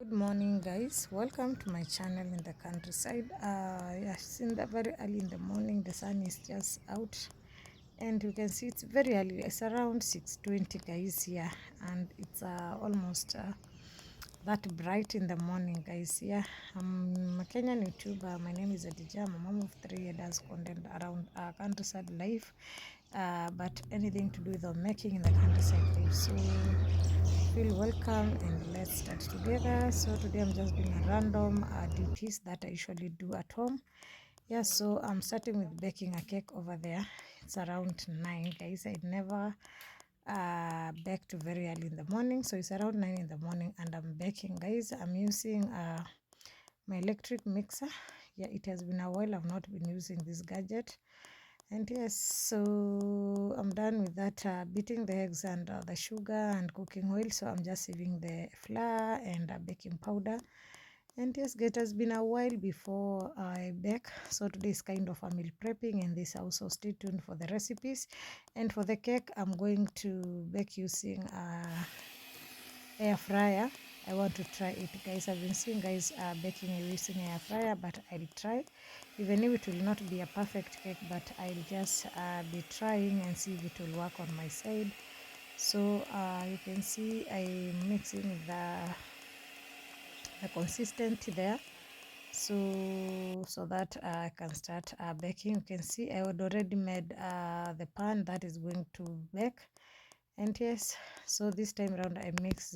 Good morning, guys. Welcome to my channel in the countryside. Yes, in the very early in the morning, the sun is just out, and you can see it's very early. It's around 6:20, guys. Yeah, and it's almost that bright in the morning, guys. Yeah, I'm a Kenyan YouTuber. My name is Adija. I'm a mom of three and does content around countryside life, but anything to do with making in the countryside life. So feel welcome and let's start together. So today I'm just doing a random duties that I usually do at home. Yeah, so I'm starting with baking a cake over there. It's around 9, guys. I never baked very early in the morning, so it's around 9 in the morning and I'm baking, guys. I'm using my electric mixer. Yeah, it has been a while I've not been using this gadget. And yes, so I'm done with that, beating the eggs and the sugar and cooking oil. So I'm just saving the flour and baking powder. And yes, it has been a while before I bake. So today is kind of a meal prepping in this house. So stay tuned for the recipes. And for the cake, I'm going to bake using air fryer. I want to try it, guys. I've been seeing guys baking using air fryer, but I'll try, even if it will not be a perfect cake, but I'll just be trying and see if it will work on my side. So you can see I'm mixing the consistency there, so that I can start baking. You can see I had already made the pan that is going to bake. And yes, so this time around I mix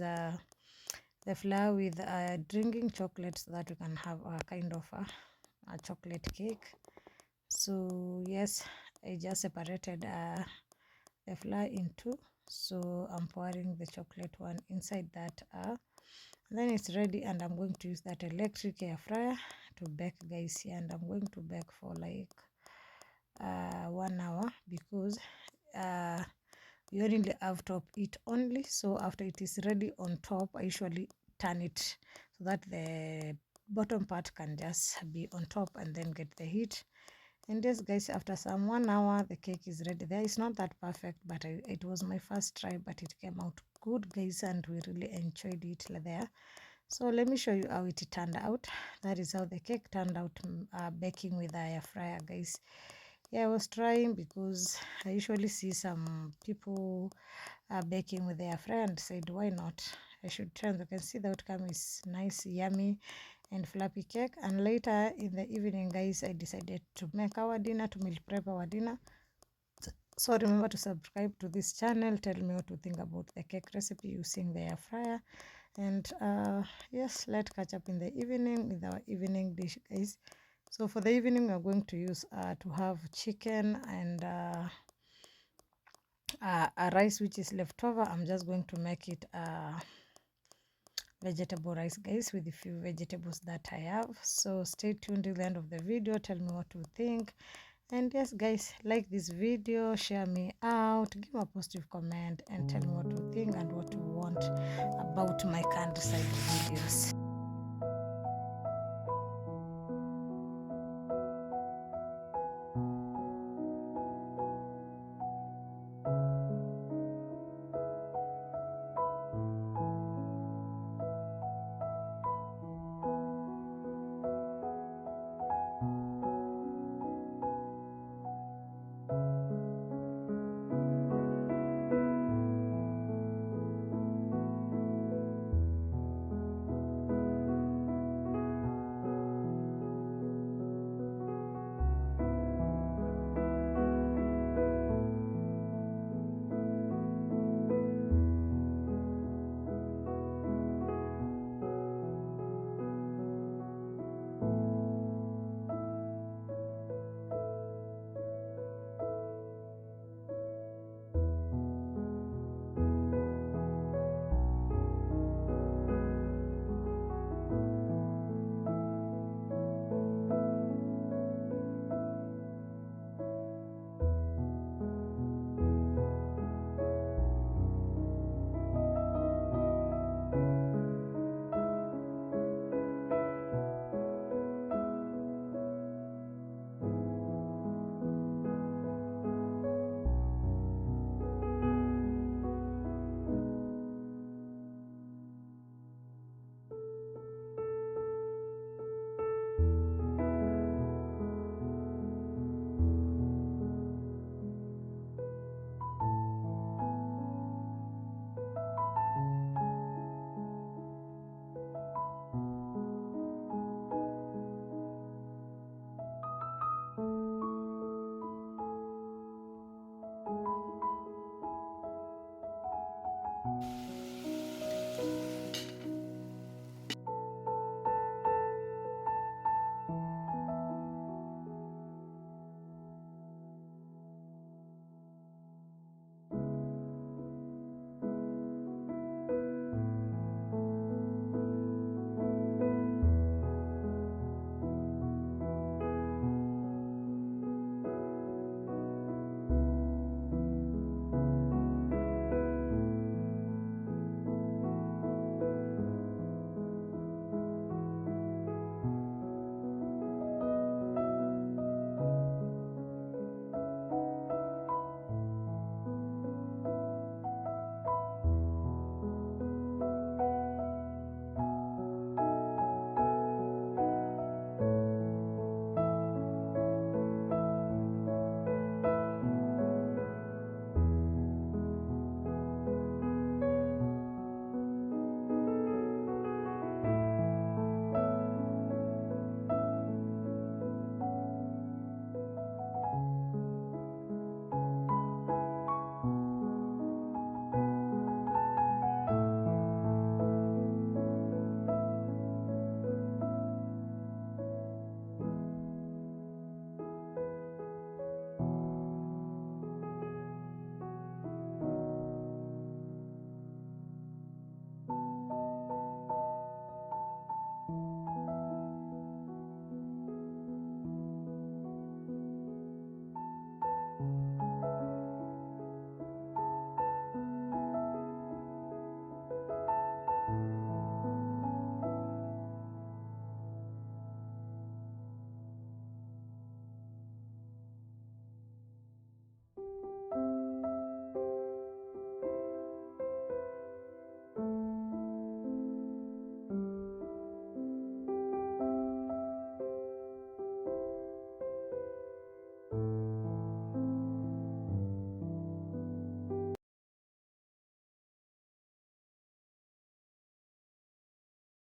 the flour with drinking chocolate so that we can have a kind of a chocolate cake. So yes, I just separated the flour in two, so I'm pouring the chocolate one inside that then it's ready, and I'm going to use that electric air fryer to bake, guys. Here, and I'm going to bake for like 1 hour because you only have top it only. So after it is ready on top, I usually turn it so that the bottom part can just be on top and then get the heat. And yes, guys, after some 1 hour the cake is ready. There is not that perfect, but it was my first try, but it came out good, guys, and we really enjoyed it there. So let me show you how it turned out. That is how the cake turned out, baking with the air fryer, guys. Yeah, I was trying because I usually see some people baking with the air fryer and said, why not? I should try. And you can see the outcome is nice, yummy, and fluffy cake. And later in the evening, guys, I decided to make our dinner, to meal prep our dinner. So remember to subscribe to this channel. Tell me what you think about the cake recipe using the air fryer. And yes, let's catch up in the evening with our evening dish, guys. So for the evening, we're going to use to have chicken and a rice which is left over. I'm just going to make it vegetable rice, guys, with a few vegetables that I have. So stay tuned till the end of the video. Tell me what you think. And yes, guys, like this video, share me out, give a positive comment, and tell me what you think and what you want about my countryside videos.